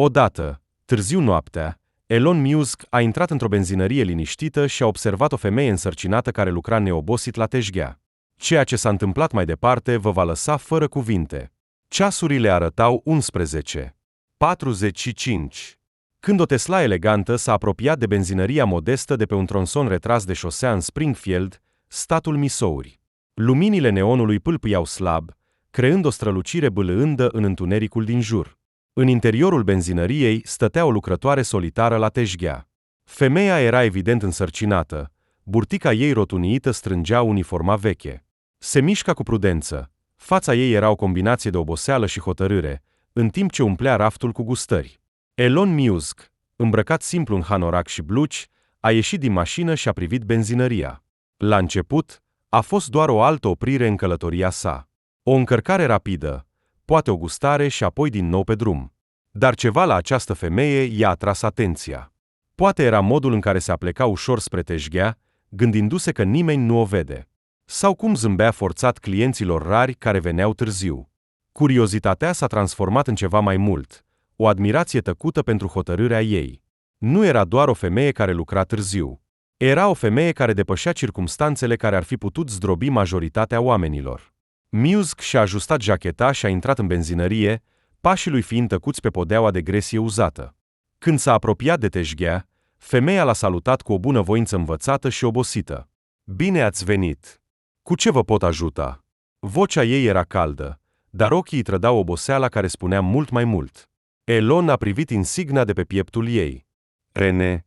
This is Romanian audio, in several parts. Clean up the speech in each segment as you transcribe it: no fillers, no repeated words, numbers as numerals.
Odată, târziu noaptea, Elon Musk a intrat într-o benzinărie liniștită și a observat o femeie însărcinată care lucra neobosit la teșghea. Ceea ce s-a întâmplat mai departe vă va lăsa fără cuvinte. Ceasurile arătau 11:45. Când o Tesla elegantă s-a apropiat de benzinăria modestă de pe un tronson retras de șosea în Springfield, statul Missouri. Luminile neonului pâlpâiau slab, creând o strălucire bâlândă în întunericul din jur. În interiorul benzinăriei stătea o lucrătoare solitară la teșghea. Femeia era evident însărcinată, burtica ei rotuniită strângea uniforma veche. Se mișca cu prudență, fața ei era o combinație de oboseală și hotărâre, în timp ce umplea raftul cu gustări. Elon Musk, îmbrăcat simplu în hanorac și blugi, a ieșit din mașină și a privit benzinăria. La început, a fost doar o altă oprire în călătoria sa. O încărcare rapidă, poate o gustare și apoi din nou pe drum. Dar ceva la această femeie i-a atras atenția. Poate era modul în care se apleca ușor spre teșghea, gândindu-se că nimeni nu o vede. Sau cum zâmbea forțat clienților rari care veneau târziu. Curiozitatea s-a transformat în ceva mai mult, o admirație tăcută pentru hotărârea ei. Nu era doar o femeie care lucra târziu. Era o femeie care depășea circumstanțele care ar fi putut zdrobi majoritatea oamenilor. Musk și-a ajustat jacheta și a intrat în benzinărie, pașii lui fiind tăcuți pe podeaua de gresie uzată. Când s-a apropiat de teșghea, femeia l-a salutat cu o bunăvoință învățată și obosită. "Bine ați venit! Cu ce vă pot ajuta?" Vocea ei era caldă, dar ochii îi trădau oboseala care spunea mult mai mult. Elon a privit insigna de pe pieptul ei. "Rene."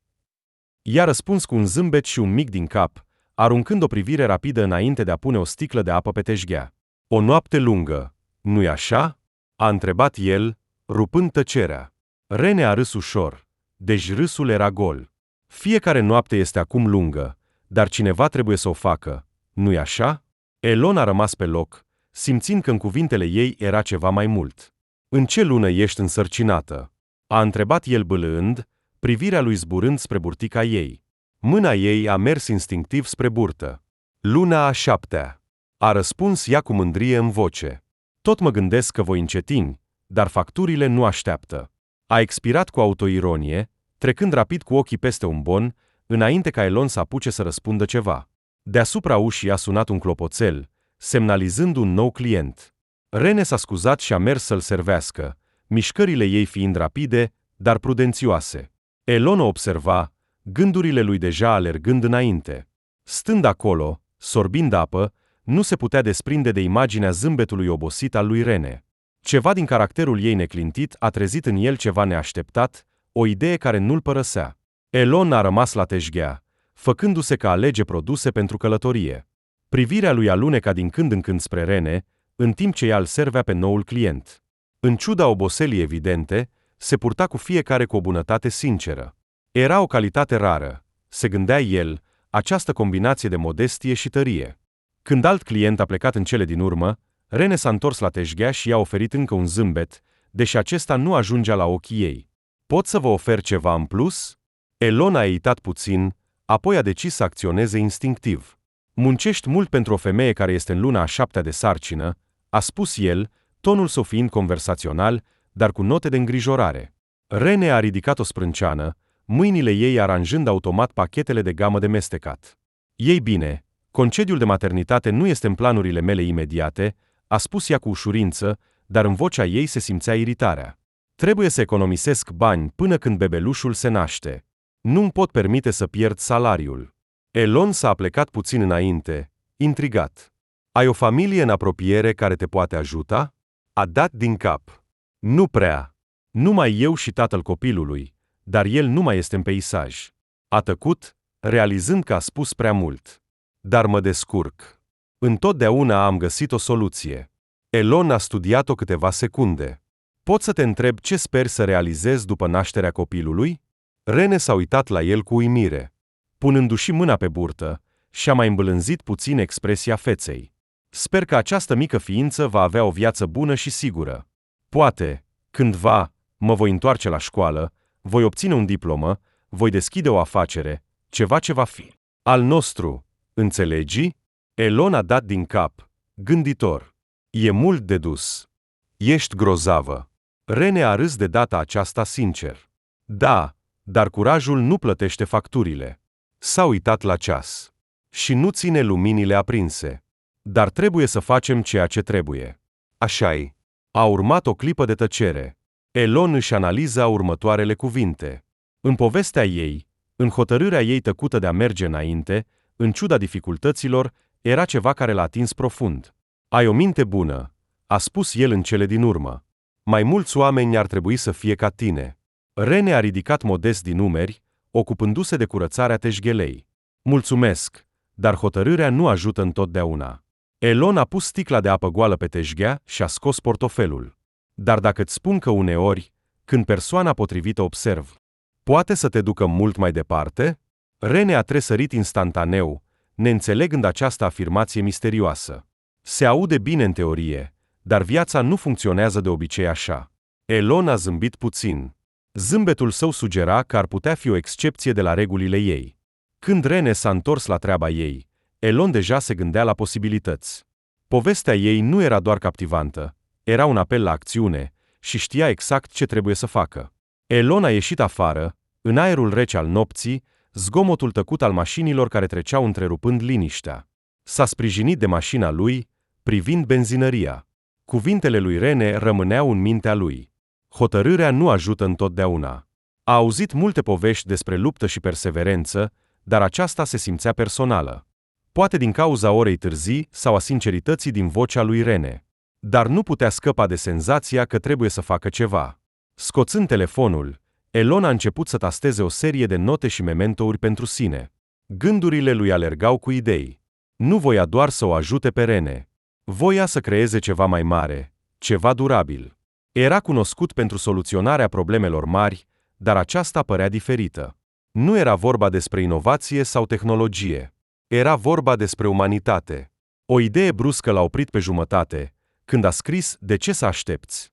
I-a răspuns cu un zâmbet și un mic din cap, aruncând o privire rapidă înainte de a pune o sticlă de apă pe teșghea. "O noapte lungă, nu-i așa?" a întrebat el, rupând tăcerea. Rene a râs ușor, deci râsul era gol. "Fiecare noapte este acum lungă, dar cineva trebuie să o facă, nu-i așa?" Elon a rămas pe loc, simțind că în cuvintele ei era ceva mai mult. "În ce lună ești însărcinată?" a întrebat el bâlând, privirea lui zburând spre burtica ei. Mâna ei a mers instinctiv spre burtă. "Luna a 7-a, a răspuns ea cu mândrie în voce. "Tot mă gândesc că voi încetini, dar facturile nu așteaptă." A expirat cu autoironie, trecând rapid cu ochii peste un bon, înainte ca Elon să apuce să răspundă ceva. Deasupra ușii a sunat un clopoțel, semnalizând un nou client. Rene s-a scuzat și a mers să-l servească, mișcările ei fiind rapide, dar prudențioase. Elon o observa, gândurile lui deja alergând înainte. Stând acolo, sorbind apă, nu se putea desprinde de imaginea zâmbetului obosit al lui Rene. Ceva din caracterul ei neclintit a trezit în el ceva neașteptat, o idee care nu-l părăsea. Elon a rămas la teșghea, făcându-se că alege produse pentru călătorie. Privirea lui aluneca din când în când spre Rene, în timp ce ea îl servea pe noul client. În ciuda oboselii evidente, se purta cu fiecare cu o bunătate sinceră. Era o calitate rară, se gândea el, această combinație de modestie și tărie. Când alt client a plecat în cele din urmă, Rene s-a întors la teșghea și i-a oferit încă un zâmbet, deși acesta nu ajungea la ochii ei. "Pot să vă ofer ceva în plus?" Elon a eitat puțin, apoi a decis să acționeze instinctiv. "Muncești mult pentru o femeie care este în luna a 7-a de sarcină," a spus el, tonul său fiind conversațional, dar cu note de îngrijorare. Rene a ridicat o sprânceană, mâinile ei aranjând automat pachetele de gamă de mestecat. "Ei bine, concediul de maternitate nu este în planurile mele imediate," a spus ea cu ușurință, dar în vocea ei se simțea iritarea. "Trebuie să economisesc bani până când bebelușul se naște. Nu-mi pot permite să pierd salariul." Elon s-a plecat puțin înainte, intrigat. "Ai o familie în apropiere care te poate ajuta?" A dat din cap. "Nu prea. Numai eu și tatăl copilului, dar el nu mai este în peisaj." A tăcut, realizând că a spus prea mult. "Dar mă descurc. Întotdeauna am găsit o soluție." Elon a studiat-o câteva secunde. "Pot să te întreb ce speri să realizezi după nașterea copilului?" Rene s-a uitat la el cu uimire. Punându-și mâna pe burtă, și-a mai îmbălânzit puțin expresia feței. "Sper că această mică ființă va avea o viață bună și sigură. Poate, cândva, mă voi întoarce la școală, voi obține un diplomă, voi deschide o afacere, ceva ce va fi al nostru, înțelegi?" Elon a dat din cap, gânditor. "E mult de dus." "Ești grozavă." Rene a râs de data aceasta sincer. Da, dar curajul nu plătește facturile. S-a uitat la ceas. Și nu ține luminile aprinse. Dar trebuie să facem ceea ce trebuie. Așa-i. A urmat o clipă de tăcere. Elon își analiza următoarele cuvinte. În povestea ei, în hotărârea ei tăcută de a merge înainte, în ciuda dificultăților, era ceva care l-a atins profund. Ai o minte bună, a spus el în cele din urmă. Mai mulți oameni ar trebui să fie ca tine. Rene a ridicat modest din umeri, ocupându-se de curățarea teșghelei. Mulțumesc, dar hotărârea nu ajută întotdeauna. Elon a pus sticla de apă goală pe teșghea și a scos portofelul. Dar dacă îți spun că uneori, când persoana potrivită observ, poate să te ducă mult mai departe? Rene a tresărit instantaneu, neînțelegând această afirmație misterioasă. Se aude bine în teorie, dar viața nu funcționează de obicei așa. Elon a zâmbit puțin. Zâmbetul său sugera că ar putea fi o excepție de la regulile ei. Când Rene s-a întors la treaba ei, Elon deja se gândea la posibilități. Povestea ei nu era doar captivantă, era un apel la acțiune și știa exact ce trebuie să facă. Elon a ieșit afară, în aerul rece al nopții, zgomotul tăcut al mașinilor care treceau întrerupând liniștea. S-a sprijinit de mașina lui, privind benzinăria. Cuvintele lui Rene rămâneau în mintea lui. Hotărârea nu ajută întotdeauna. A auzit multe povești despre luptă și perseverență, dar aceasta se simțea personală. Poate din cauza orei târzii sau a sincerității din vocea lui Rene. Dar nu putea scăpa de senzația că trebuie să facă ceva. Scoțând telefonul, Elon a început să tasteze o serie de note și mementouri pentru sine. Gândurile lui alergau cu idei. Nu voia doar să o ajute pe Rene. Voia să creeze ceva mai mare, ceva durabil. Era cunoscut pentru soluționarea problemelor mari, dar aceasta părea diferită. Nu era vorba despre inovație sau tehnologie. Era vorba despre umanitate. O idee bruscă l-a oprit pe jumătate, când a scris de ce să aștepți.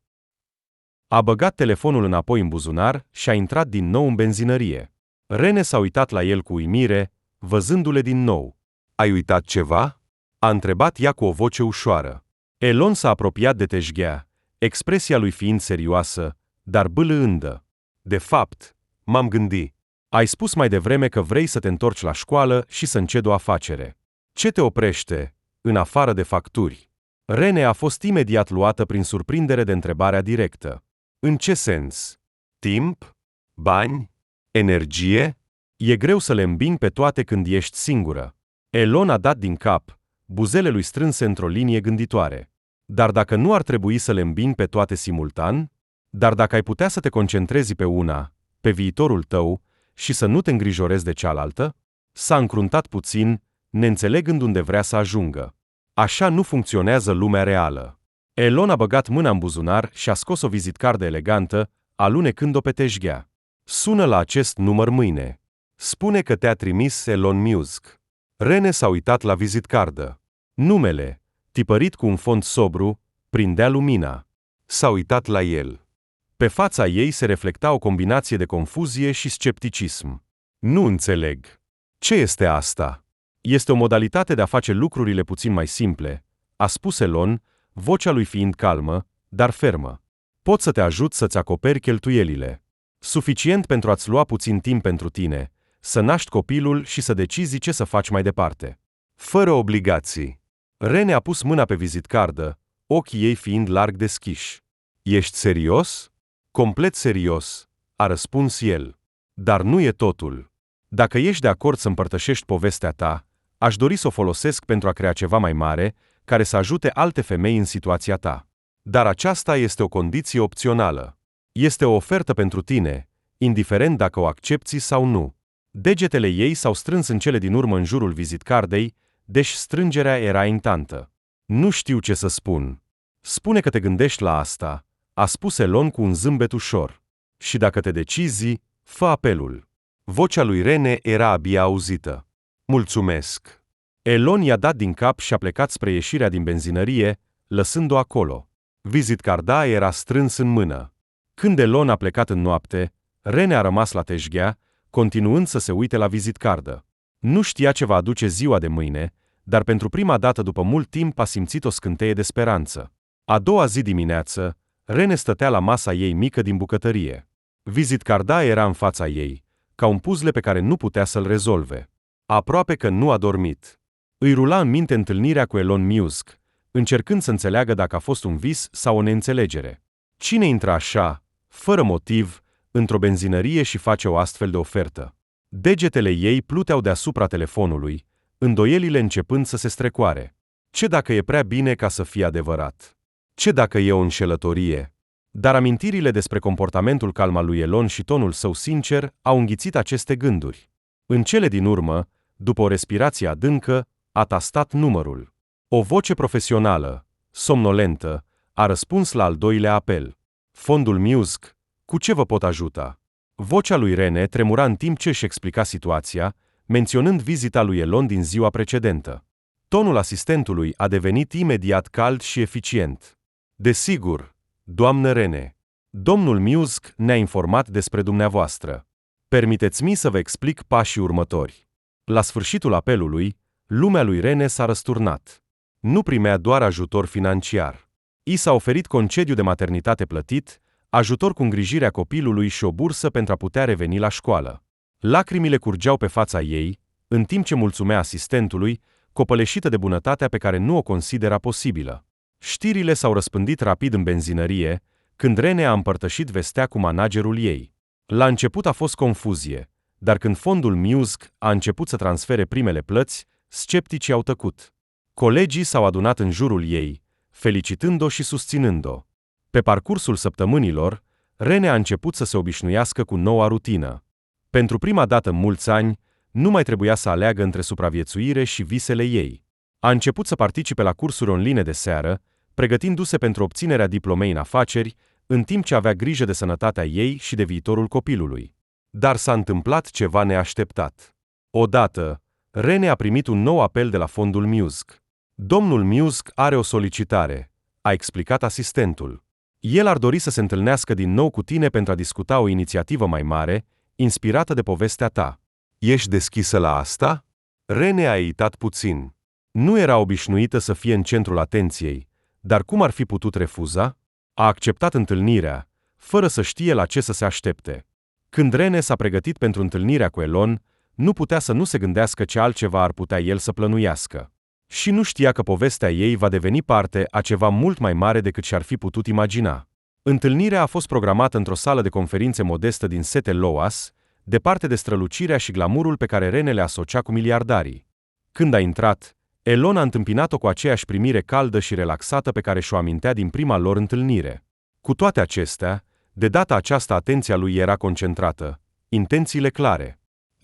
A băgat telefonul înapoi în buzunar și a intrat din nou în benzinărie. Rene s-a uitat la el cu uimire, văzându-le din nou. Ai uitat ceva? A întrebat ea cu o voce ușoară. Elon s-a apropiat de teșghea, expresia lui fiind serioasă, dar bâlândă. De fapt, m-am gândit. Ai spus mai devreme că vrei să te întorci la școală și să încedi o afacere. Ce te oprește, în afară de facturi? Rene a fost imediat luată prin surprindere de întrebarea directă. În ce sens? Timp? Bani? Energie? E greu să le îmbini pe toate când ești singură. Elon a dat din cap, buzele lui strânse într-o linie gânditoare. Dar dacă nu ar trebui să le îmbini pe toate simultan? Dar dacă ai putea să te concentrezi pe una, pe viitorul tău, și să nu te îngrijorezi de cealaltă? S-a încruntat puțin, neînțelegând unde vrea să ajungă. Așa nu funcționează lumea reală. Elon a băgat mâna în buzunar și a scos o vizitcardă elegantă, alunecând-o pe teșghea. Sună la acest număr mâine. Spune că te-a trimis Elon Musk. Rene s-a uitat la vizitcardă. Numele, tipărit cu un font sobru, prindea lumina. S-a uitat la el. Pe fața ei se reflecta o combinație de confuzie și scepticism. Nu înțeleg. Ce este asta? Este o modalitate de a face lucrurile puțin mai simple, a spus Elon, vocea lui fiind calmă, dar fermă. Pot să te ajut să-ți acoperi cheltuielile. Suficient pentru a-ți lua puțin timp pentru tine, să naști copilul și să decizi ce să faci mai departe. Fără obligații. Rene a pus mâna pe vizitcardă, ochii ei fiind larg deschiși. Ești serios? Complet serios, a răspuns el. Dar nu e totul. Dacă ești de acord să împărtășești povestea ta, aș dori să o folosesc pentru a crea ceva mai mare, care să ajute alte femei în situația ta. Dar aceasta este o condiție opțională. Este o ofertă pentru tine, indiferent dacă o accepți sau nu. Degetele ei s-au strâns în cele din urmă în jurul vizitcardei, deși strângerea era intentă. Nu știu ce să spun. Spune că te gândești la asta, a spus Elon cu un zâmbet ușor. Și dacă te decizi, fă apelul. Vocea lui Rene era abia auzită. Mulțumesc. Elon i-a dat din cap și a plecat spre ieșirea din benzinărie, lăsând-o acolo. Vizitcarda era strâns în mână. Când Elon a plecat în noapte, Rene a rămas la teșghea, continuând să se uite la vizitcardă. Nu știa ce va aduce ziua de mâine, dar pentru prima dată după mult timp a simțit o scânteie de speranță. A doua zi dimineață, Rene stătea la masa ei mică din bucătărie. Vizitcarda era în fața ei, ca un puzzle pe care nu putea să-l rezolve. Aproape că nu a dormit. Îi rula în minte întâlnirea cu Elon Musk, încercând să înțeleagă dacă a fost un vis sau o neînțelegere. Cine intră așa, fără motiv, într-o benzinărie și face o astfel de ofertă? Degetele ei pluteau deasupra telefonului, îndoielile începând să se strecoare. Ce dacă e prea bine ca să fie adevărat? Ce dacă e o înșelătorie? Dar amintirile despre comportamentul calm al lui Elon și tonul său sincer au înghițit aceste gânduri. În cele din urmă, după o respirație adâncă, a tastat numărul. O voce profesională, somnolentă, a răspuns la al doilea apel. Fondul Musk, cu ce vă pot ajuta? Vocea lui Rene tremura în timp ce își explica situația, menționând vizita lui Elon din ziua precedentă. Tonul asistentului a devenit imediat cald și eficient. Desigur, doamnă Rene. Domnul Musk ne-a informat despre dumneavoastră. Permiteți-mi să vă explic pașii următori. La sfârșitul apelului, lumea lui Rene s-a răsturnat. Nu primea doar ajutor financiar. I s-a oferit concediu de maternitate plătit, ajutor cu îngrijirea copilului și o bursă pentru a putea reveni la școală. Lacrimile curgeau pe fața ei, în timp ce mulțumea asistentului, copăleșită de bunătatea pe care nu o considera posibilă. Știrile s-au răspândit rapid în benzinărie, când Rene a împărtășit vestea cu managerul ei. La început a fost confuzie, dar când fondul Musk a început să transfere primele plăți, scepticii au tăcut. Colegii s-au adunat în jurul ei, felicitând-o și susținând-o. Pe parcursul săptămânilor, Rene a început să se obișnuiască cu noua rutină. Pentru prima dată în mulți ani, nu mai trebuia să aleagă între supraviețuire și visele ei. A început să participe la cursuri online de seară, pregătindu-se pentru obținerea diplomei în afaceri, în timp ce avea grijă de sănătatea ei și de viitorul copilului. Dar s-a întâmplat ceva neașteptat. Odată, Rene a primit un nou apel de la fondul Musk. Domnul Musk are o solicitare, a explicat asistentul. El ar dori să se întâlnească din nou cu tine pentru a discuta o inițiativă mai mare, inspirată de povestea ta. Ești deschisă la asta? Rene a ezitat puțin. Nu era obișnuită să fie în centrul atenției, dar cum ar fi putut refuza? A acceptat întâlnirea, fără să știe la ce să se aștepte. Când Rene s-a pregătit pentru întâlnirea cu Elon, nu putea să nu se gândească ce altceva ar putea el să plănuiască. Și nu știa că povestea ei va deveni parte a ceva mult mai mare decât și-ar fi putut imagina. Întâlnirea a fost programată într-o sală de conferințe modestă din St. Louis, departe de strălucirea și glamurul pe care Rene le asocia cu miliardarii. Când a intrat, Elon a întâmpinat-o cu aceeași primire caldă și relaxată pe care și-o amintea din prima lor întâlnire. Cu toate acestea, de data aceasta atenția lui era concentrată, intențiile clare.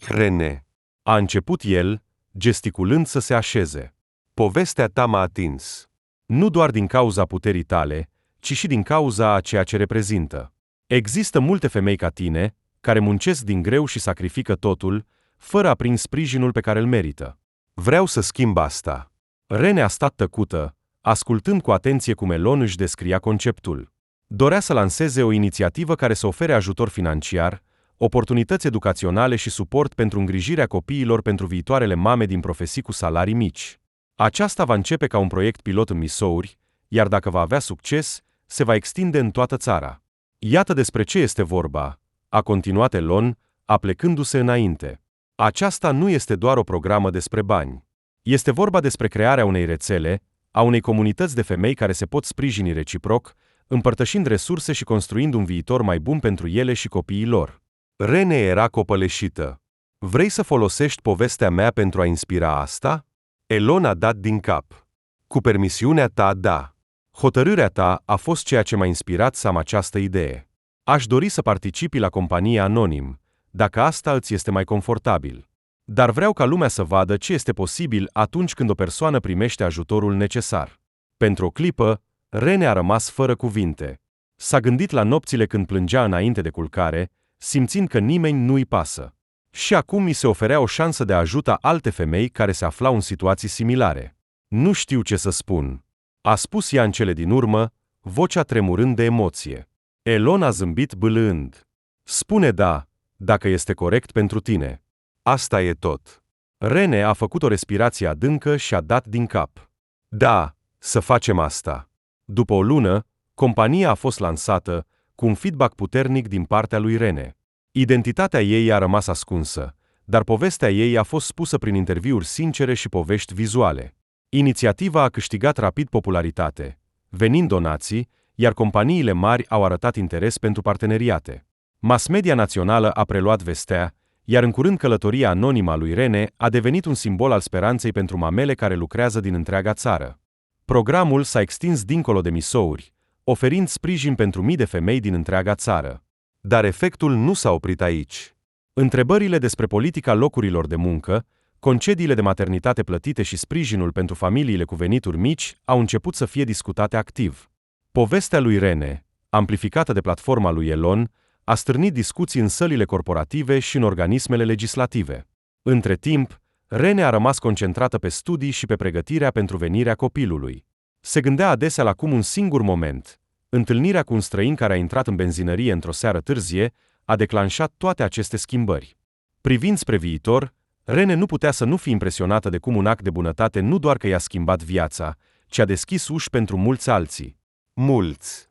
Rene, a început el, gesticulând să se așeze. Povestea ta m-a atins. Nu doar din cauza puterii tale, ci și din cauza a ceea ce reprezintă. Există multe femei ca tine, care muncesc din greu și sacrifică totul, fără a primi sprijinul pe care îl merită. Vreau să schimb asta. Rene a stat tăcută, ascultând cu atenție cum Elon își descria conceptul. Dorea să lanseze o inițiativă care să ofere ajutor financiar, oportunități educaționale și suport pentru îngrijirea copiilor pentru viitoarele mame din profesii cu salarii mici. Aceasta va începe ca un proiect pilot în Missouri, iar dacă va avea succes, se va extinde în toată țara. Iată despre ce este vorba, a continuat Elon, aplecându-se înainte. Aceasta nu este doar o programă despre bani. Este vorba despre crearea unei rețele, a unei comunități de femei care se pot sprijini reciproc, împărtășind resurse și construind un viitor mai bun pentru ele și copiii lor. Rene era copăleșită. Vrei să folosești povestea mea pentru a inspira asta? Elon a dat din cap. Cu permisiunea ta, da. Hotărârea ta a fost ceea ce m-a inspirat să am această idee. Aș dori să participi la compania Anonim, dacă asta îți este mai confortabil. Dar vreau ca lumea să vadă ce este posibil atunci când o persoană primește ajutorul necesar. Pentru o clipă, Rene a rămas fără cuvinte. S-a gândit la nopțile când plângea înainte de culcare, simțind că nimeni nu-i pasă. Și acum mi se oferea o șansă de a ajuta alte femei care se aflau în situații similare. Nu știu ce să spun, a spus ea în cele din urmă, vocea tremurând de emoție. Elon a zâmbit bâlând. Spune da, dacă este corect pentru tine. Asta e tot. Rene a făcut o respirație adâncă și a dat din cap. Da, să facem asta. După o lună, Compania a fost lansată cu un feedback puternic din partea lui Rene. Identitatea ei a rămas ascunsă, dar povestea ei a fost spusă prin interviuri sincere și povești vizuale. Inițiativa a câștigat rapid popularitate, venind donații, iar companiile mari au arătat interes pentru parteneriate. Mass media națională a preluat vestea, iar în curând călătoria anonimă a lui Rene a devenit un simbol al speranței pentru mamele care lucrează din întreaga țară. Programul s-a extins dincolo de Missouri, oferind sprijin pentru mii de femei din întreaga țară. Dar efectul nu s-a oprit aici. Întrebările despre politica locurilor de muncă, concediile de maternitate plătite și sprijinul pentru familiile cu venituri mici au început să fie discutate activ. Povestea lui Rene, amplificată de platforma lui Elon, a stârnit discuții în sălile corporative și în organismele legislative. Între timp, Rene a rămas concentrată pe studii și pe pregătirea pentru venirea copilului. Se gândea adesea la cum un singur moment, întâlnirea cu un străin care a intrat în benzinărie într-o seară târzie, a declanșat toate aceste schimbări. Privind spre viitor, Rene nu putea să nu fie impresionată de cum un act de bunătate nu doar că i-a schimbat viața, ci a deschis uși pentru mulți alții. Mulți